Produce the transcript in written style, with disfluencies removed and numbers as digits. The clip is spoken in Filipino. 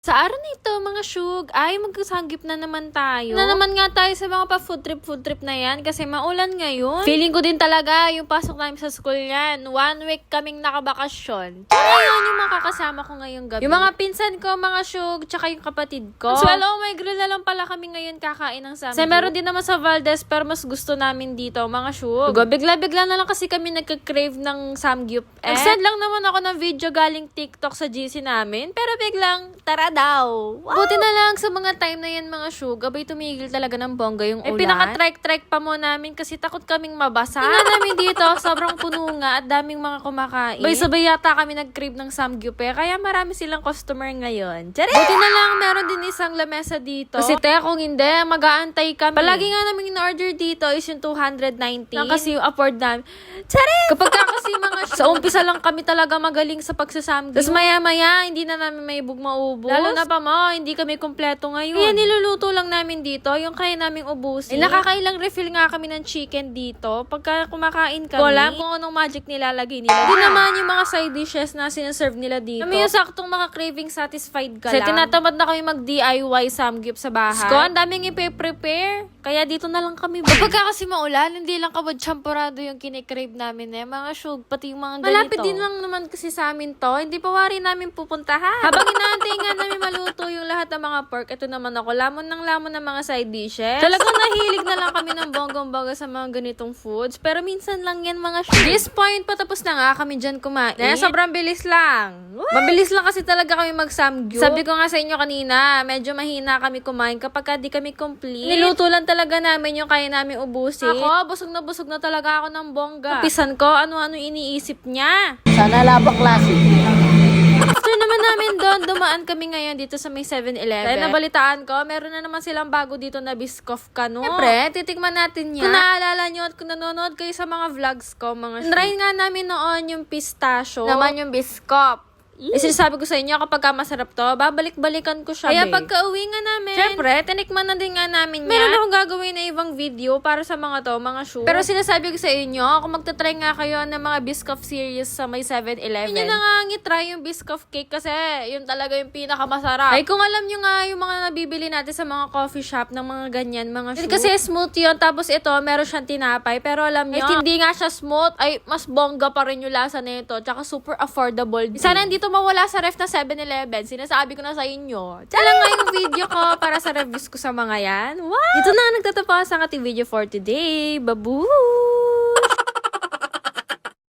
Sa araw nito, mga syug, ay magkasanggip na naman tayo. Na naman nga tayo sa mga pa-food trip na yan kasi maulan ngayon. Feeling ko din talaga yung pasok namin sa school yan. 1 week kaming nakabakasyon. Ngayon yung mga kakasama ko ngayong gabi. Yung mga pinsan ko, mga syug, tsaka yung kapatid ko. So, oh my grill na lang pala kami ngayon kakain ng samgyup. Kasi meron din naman sa Valdez pero mas gusto namin dito, mga syug. Bigla-bigla na lang kasi kami nagka-crave ng samgyup. Nag-send lang naman ako ng video galing TikTok sa GC namin pero biglang, tara daw. Wow. Buti na lang sa mga time na yan, mga syug, abay tumigil talaga ng bongga yung ulan. Pinaka-trek pa mo namin kasi takot kaming mabasa. Tingnan namin dito, sobrang puno nga at daming mga kumakain. Sabay yata kami nag-crave ng samgyup kaya marami silang customer ngayon. Tiyari! Buti na lang meron din isang lamesa dito. Kasi kung hindi, mag-aantay kami. Palagi nga namin in-order dito is yung 290. Lang kasi yung afford namin. Tiyari! Kapag kasi mga sa umpisa lang kami talaga magaling sa pagsasamgyup. Tapos maya-maya, hindi na namin may maubos. Lalo na pa mo, hindi kami kompleto ngayon. Kaya niluluto lang namin dito, yung kaya naming ubusin. Nakakailang refill nga kami ng chicken dito. Pagka kumakain kami, wala kung anong magic nilalagay nila. Hindi naman yung mga side dishes na sinaserve nila dito. Kami yung saktong mga craving satisfied ka lang. Kasi tinatamad na kami mag-DIY samgyup sa bahay. Sko, ang daming ipe-prepare. Kaya dito na lang kami. Pagka kasi maulan, hindi lang kabad champorado yung kinikrave namin mga syug, pati yung mga ganito. Malapit din lang naman kasi sa amin to. Hindi pa wari namin pupuntahan. Habang inaantay nga namin maluto yung lahat ng mga pork, ito naman ako, lamon ng mga side dishes. Talagang nahilig na lang kami ng bonggong-bongga sa mga ganitong foods. Pero minsan lang yan, mga syug. This point, patapos na nga kami dyan kumain. Sobrang bilis lang. What? Mabilis lang kasi talaga kami mag-samgyup. Sabi ko nga sa inyo kanina, medyo mahina kami kumain kapag di kami complete. Niluto lang talaga namin yung kaya namin ubusin. Ako, busog na talaga ako ng bongga. Upisan ko, ano-ano iniisip niya. Sana labak klase. After naman namin doon, dumaan kami ngayon dito sa may 7-Eleven. Dahil nabalitaan ko, meron na naman silang bago dito na Biscoff Kano. Siyempre, titikman natin yan. Kung naalala nyo at kung nanonood kayo sa mga vlogs ko, mga try nga namin noon yung pistachio. Naman yung Biscoff. Sinasabi ko sa inyo, kapag masarap to, babalik-balikan ko siya. Kaya pagka uwi nga namin, syempre, tinikman na din nga namin yan. Meron akong gagawin na ibang video para sa mga to, mga shoe. Pero sinasabi ko sa inyo, kung magta-try nga kayo ng mga Biscoff series sa may 7-Eleven, yun na nga try yung Biscoff cake kasi yun talaga yung pinakamasarap. Ay, kung alam nyo nga yung mga nabibili natin sa mga coffee shop ng mga ganyan, mga shoe. Kasi smooth yun, tapos ito, meron siyang tinapay. Pero alam nyo, hindi nga siya smooth, ay mas bongga pa rin yung lasa na ito. Tsaka super affordable. Sana dito mawala sa ref na 7-Eleven. Sinasabi ko na sa inyo. Tsala nga yung video ko para sa reviews ko sa mga yan. Wow! Ito na nagtatapos ang ating video for today. Babu!